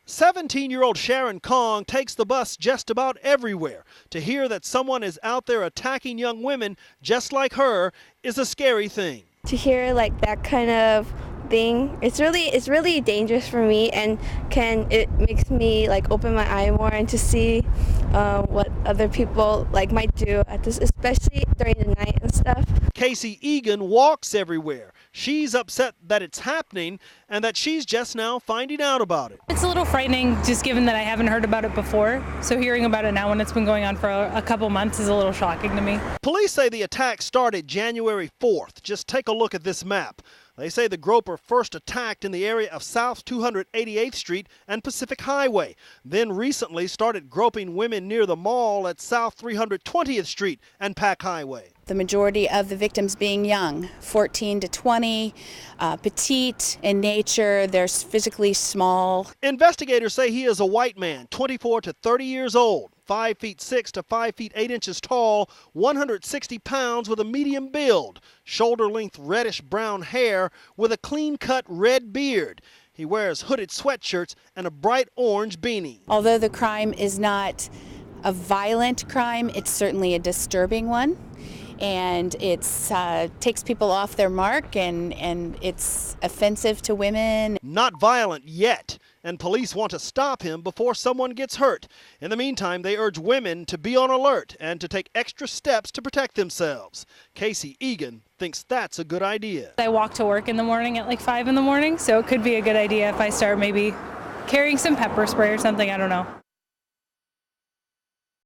17-year-old Sharon Kong takes the bus just about everywhere. To hear that someone is out there attacking young women just like her is a scary thing. To hear like that kind of thing, it's really dangerous for me, and it makes me like open my eye more and to see what other people like might do at this, especially during the night and stuff. Casey Egan walks everywhere. She's upset that it's happening and that she's just now finding out about it. It's a little frightening just given that I haven't heard about it before. So hearing about it now when it's been going on for a couple months is a little shocking to me. Police say the attack started January 4th. Just take a look at this map. They say the groper first attacked in the area of South 288th Street and Pacific Highway, then recently started groping women near the mall at South 320th Street and Pack Highway. The majority of the victims being young, 14 to 20, petite in nature, they're physically small. Investigators say he is a white man, 24 to 30 years old, 5 feet 6 to 5 feet 8 inches tall, 160 pounds with a medium build, shoulder-length reddish-brown hair with a clean-cut red beard. He wears hooded sweatshirts and a bright orange beanie. Although the crime is not a violent crime, it's certainly a disturbing one. And it takes people off their mark, and it's offensive to women. Not violent yet, and police want to stop him before someone gets hurt. In the meantime, they urge women to be on alert and to take extra steps to protect themselves. Casey Egan thinks that's a good idea. I walk to work in the morning at like 5 in the morning, so it could be a good idea if I start maybe carrying some pepper spray or something, I don't know.